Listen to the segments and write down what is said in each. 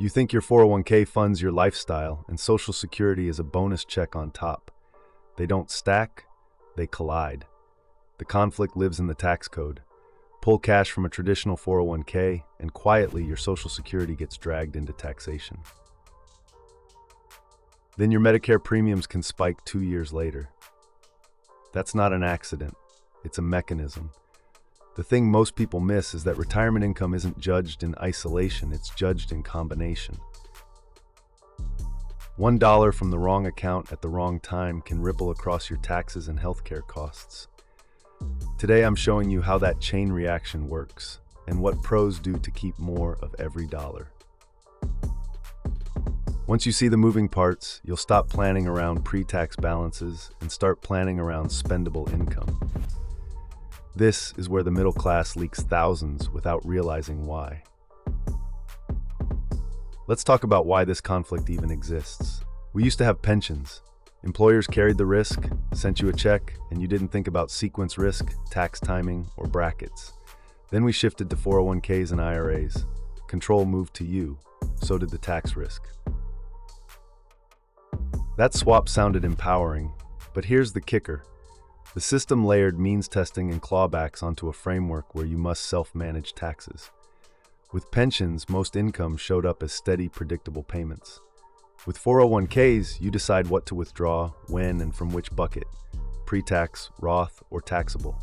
You think your 401k funds your lifestyle, and Social Security is a bonus check on top. They don't stack, they collide. The conflict lives in the tax code. Pull cash from a traditional 401k, and quietly your Social Security gets dragged into taxation. Then your Medicare premiums can spike 2 years later. That's not an accident, it's a mechanism. The thing most people miss is that retirement income isn't judged in isolation, it's judged in combination. $1 from the wrong account at the wrong time can ripple across your taxes and healthcare costs. Today I'm showing you how that chain reaction works and what pros do to keep more of every dollar. Once you see the moving parts, you'll stop planning around pre-tax balances and start planning around spendable income. This is where the middle class leaks thousands without realizing why. Let's talk about why this conflict even exists. We used to have pensions. Employers carried the risk, sent you a check, and you didn't think about sequence risk, tax timing, or brackets. Then we shifted to 401ks and IRAs. Control moved to you, so did the tax risk. That swap sounded empowering, but here's the kicker. The system layered means testing and clawbacks onto a framework where you must self-manage taxes. With pensions, most income showed up as steady, predictable payments. With 401ks, you decide what to withdraw, when, and from which bucket, pre-tax, Roth, or taxable.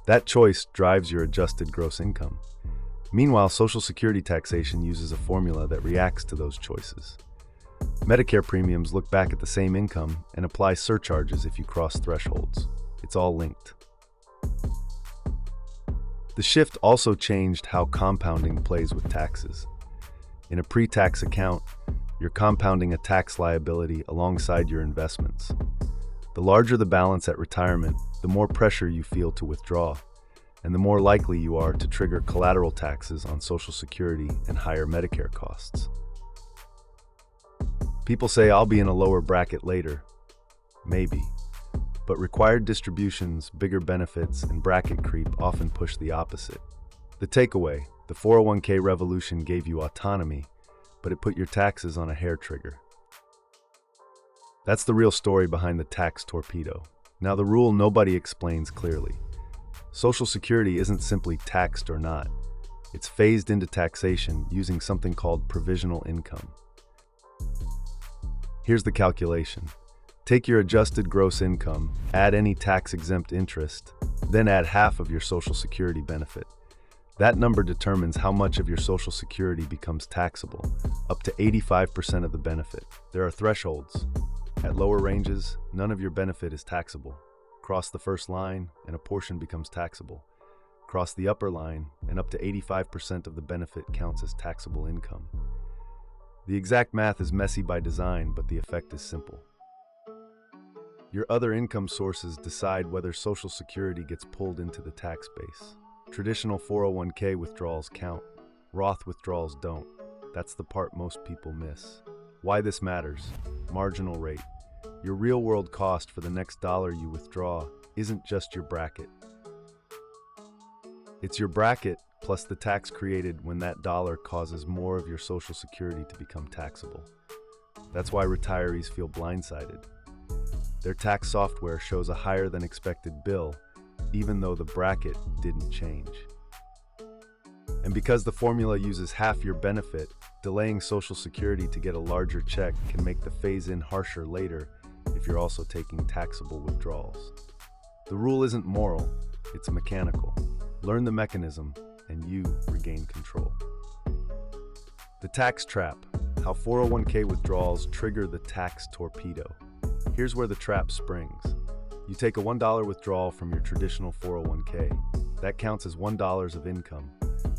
That choice drives your adjusted gross income. Meanwhile, Social Security taxation uses a formula that reacts to those choices. Medicare premiums look back at the same income and apply surcharges if you cross thresholds. It's all linked. The shift also changed how compounding plays with taxes. In a pre-tax account, you're compounding a tax liability alongside your investments. The larger the balance at retirement, the more pressure you feel to withdraw, and the more likely you are to trigger collateral taxes on Social Security and higher Medicare costs. People say I'll be in a lower bracket later. Maybe. But required distributions, bigger benefits, and bracket creep often push the opposite. The takeaway, the 401k revolution gave you autonomy, but it put your taxes on a hair trigger. That's the real story behind the tax torpedo. Now the rule nobody explains clearly. Social Security isn't simply taxed or not. It's phased into taxation using something called provisional income. Here's the calculation. Take your adjusted gross income, add any tax-exempt interest, then add half of your Social Security benefit. That number determines how much of your Social Security becomes taxable, up to 85% of the benefit. There are thresholds. At lower ranges, none of your benefit is taxable. Cross the first line, and a portion becomes taxable. Cross the upper line, and up to 85% of the benefit counts as taxable income. The exact math is messy by design, but the effect is simple. Your other income sources decide whether Social Security gets pulled into the tax base. Traditional 401k withdrawals count. Roth withdrawals don't. That's the part most people miss. Why this matters? Marginal rate. Your real-world cost for the next dollar you withdraw isn't just your bracket. It's your bracket plus the tax created when that dollar causes more of your Social Security to become taxable. That's why retirees feel blindsided. Their tax software shows a higher than expected bill, even though the bracket didn't change. And because the formula uses half your benefit, delaying Social Security to get a larger check can make the phase-in harsher later if you're also taking taxable withdrawals. The rule isn't moral, it's mechanical. Learn the mechanism, and you regain control. The tax trap, how 401k withdrawals trigger the tax torpedo. Here's where the trap springs. You take a $1 withdrawal from your traditional 401k. That counts as $1 of income.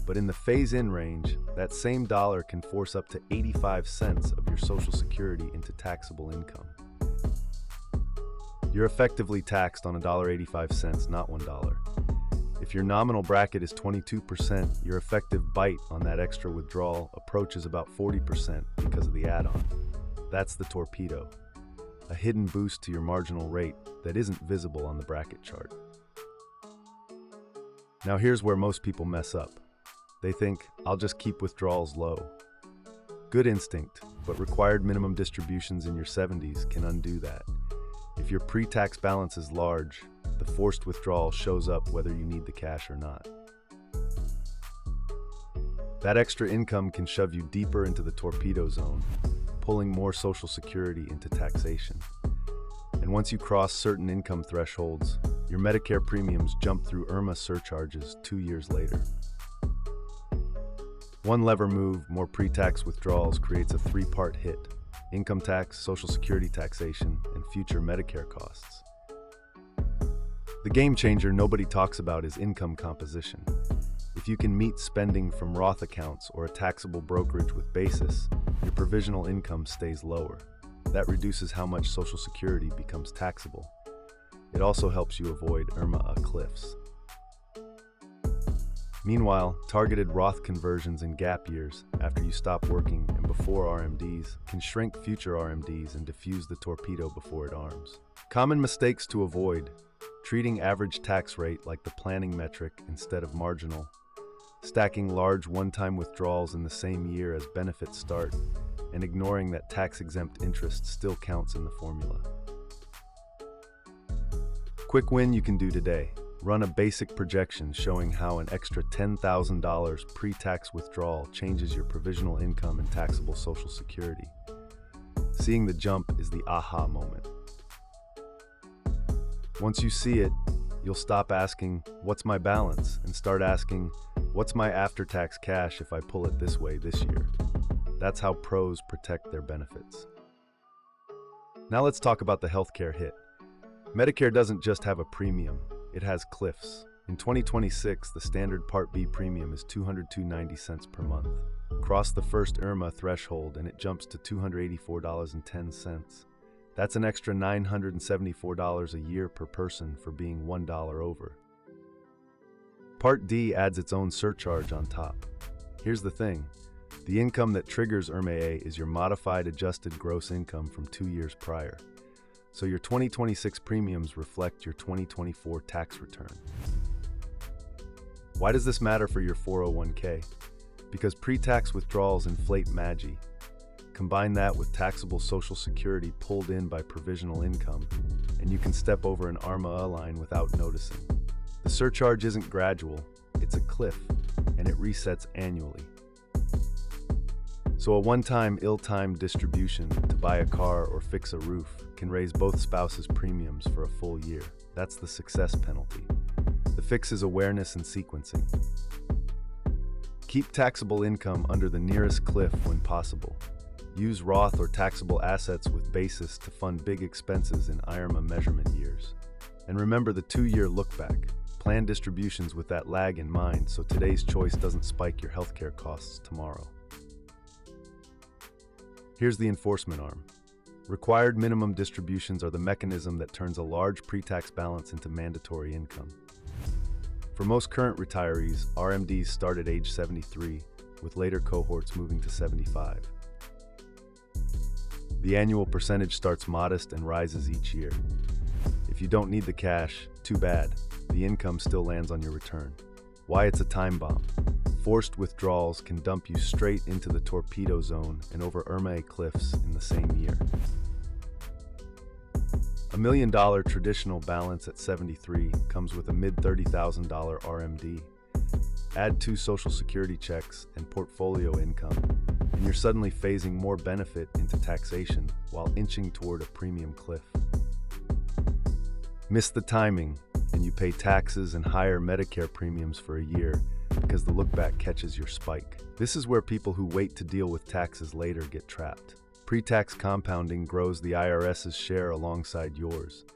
But in the phase-in range, that same dollar can force up to 85 cents of your Social Security into taxable income. You're effectively taxed on $1.85, not $1. If your nominal bracket is 22%, your effective bite on that extra withdrawal approaches about 40% because of the add-on. That's the torpedo, a hidden boost to your marginal rate that isn't visible on the bracket chart. Now here's where most people mess up. They think, I'll just keep withdrawals low. Good instinct, but required minimum distributions in your 70s can undo that. If your pre-tax balance is large, the forced withdrawal shows up whether you need the cash or not. That extra income can shove you deeper into the torpedo zone, pulling more Social Security into taxation. And once you cross certain income thresholds, your Medicare premiums jump through IRMAA surcharges 2 years later. One lever move, more pre-tax withdrawals, creates a three-part hit: income tax, Social Security taxation, and future Medicare costs. The game changer nobody talks about is income composition. If you can meet spending from Roth accounts or a taxable brokerage with basis, your provisional income stays lower. That reduces how much Social Security becomes taxable. It also helps you avoid IRMAA cliffs. Meanwhile, targeted Roth conversions in gap years, after you stop working and before RMDs, can shrink future RMDs and diffuse the torpedo before it arms. Common mistakes to avoid: treating average tax rate like the planning metric instead of marginal, stacking large one-time withdrawals in the same year as benefits start, and ignoring that tax-exempt interest still counts in the formula. Quick win you can do today. Run a basic projection showing how an extra $10,000 pre-tax withdrawal changes your provisional income and taxable Social Security. Seeing the jump is the aha moment. Once you see it, you'll stop asking, "What's my balance?" and start asking, "What's my after-tax cash if I pull it this way this year?" That's how pros protect their benefits. Now let's talk about the healthcare hit. Medicare doesn't just have a premium, it has cliffs. In 2026, the standard Part B premium is $202.90 per month. Cross the first IRMAA threshold and it jumps to $284.10. That's an extra $974 a year per person for being $1 over. Part D adds its own surcharge on top. Here's the thing: the income that triggers IRMAA is your modified adjusted gross income from 2 years prior. So your 2026 premiums reflect your 2024 tax return. Why does this matter for your 401k? Because pre-tax withdrawals inflate MAGI. Combine that with taxable Social Security pulled in by provisional income, and you can step over an RMDA line without noticing. The surcharge isn't gradual, it's a cliff, and it resets annually. So a one-time, ill-timed distribution to buy a car or fix a roof can raise both spouses' premiums for a full year. That's the success penalty. The fix is awareness and sequencing. Keep taxable income under the nearest cliff when possible. Use Roth or taxable assets with basis to fund big expenses in IRMAA measurement years. And remember the 2-year look-back. Plan distributions with that lag in mind so today's choice doesn't spike your healthcare costs tomorrow. Here's the enforcement arm. Required minimum distributions are the mechanism that turns a large pre-tax balance into mandatory income. For most current retirees, RMDs start at age 73, with later cohorts moving to 75. The annual percentage starts modest and rises each year. If you don't need the cash, too bad. The income still lands on your return. Why it's a time bomb. Forced withdrawals can dump you straight into the torpedo zone and over IRMAA cliffs in the same year. $1 million traditional balance at 73 comes with a mid-$30,000 RMD. Add 2 Social Security checks and portfolio income, and you're suddenly phasing more benefit into taxation while inching toward a premium cliff. Miss the timing, and you pay taxes and higher Medicare premiums for a year because the look-back catches your spike. This is where people who wait to deal with taxes later get trapped. Pre-tax compounding grows the IRS's share alongside yours.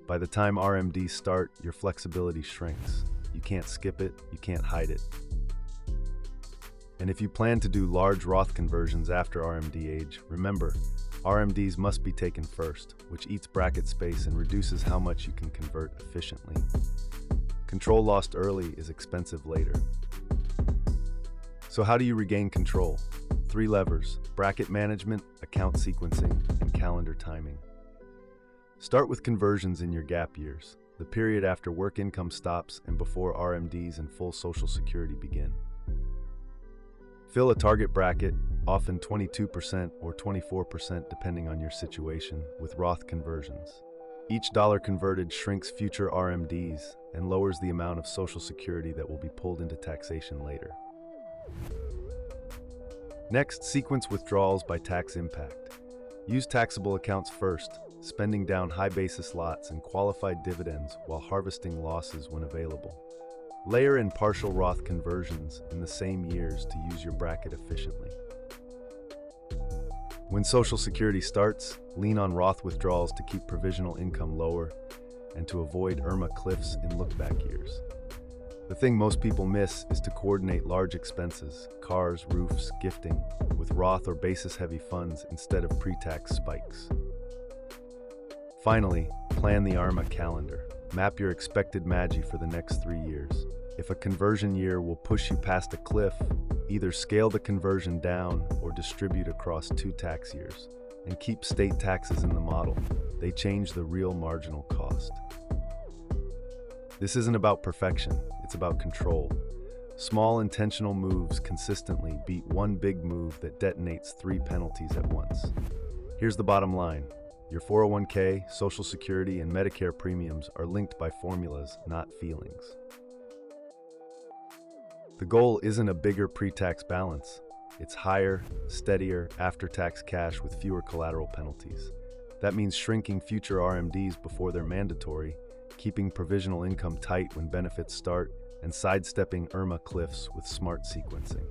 By the time RMDs start, your flexibility shrinks. You can't skip it, you can't hide it. And if you plan to do large Roth conversions after RMD age, remember, RMDs must be taken first, which eats bracket space and reduces how much you can convert efficiently. Control lost early is expensive later. So how do you regain control? 3 levers: bracket management, account sequencing, and calendar timing. Start with conversions in your gap years, the period after work income stops and before RMDs and full Social Security begin. Fill a target bracket, often 22% or 24% depending on your situation, with Roth conversions. Each dollar converted shrinks future RMDs and lowers the amount of Social Security that will be pulled into taxation later. Next, sequence withdrawals by tax impact. Use taxable accounts first, spending down high basis lots and qualified dividends while harvesting losses when available. Layer in partial Roth conversions in the same years to use your bracket efficiently. When Social Security starts, lean on Roth withdrawals to keep provisional income lower and to avoid IRMAA cliffs in look-back years. The thing most people miss is to coordinate large expenses, cars, roofs, gifting, with Roth or basis-heavy funds instead of pre-tax spikes. Finally, plan the IRMAA calendar. Map your expected MAGI for the next 3 years. If a conversion year will push you past a cliff, either scale the conversion down or distribute across 2 tax years. And keep state taxes in the model. They change the real marginal cost. This isn't about perfection, it's about control. Small intentional moves consistently beat one big move that detonates 3 penalties at once. Here's the bottom line. Your 401k, Social Security, and Medicare premiums are linked by formulas, not feelings. The goal isn't a bigger pre-tax balance. It's higher, steadier, after-tax cash with fewer collateral penalties. That means shrinking future RMDs before they're mandatory, keeping provisional income tight when benefits start, and sidestepping IRMAA cliffs with smart sequencing.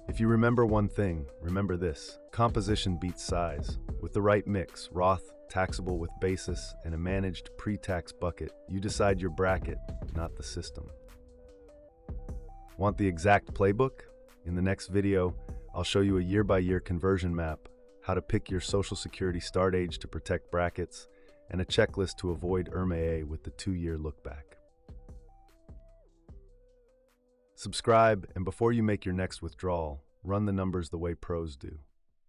If you remember one thing, remember this: composition beats size. With the right mix, Roth, taxable with basis, and a managed pre-tax bucket, you decide your bracket, not the system. Want the exact playbook? In the next video, I'll show you a year-by-year conversion map, how to pick your Social Security start age to protect brackets, and a checklist to avoid IRMAA with the 2-year look-back. Subscribe, and before you make your next withdrawal, run the numbers the way pros do.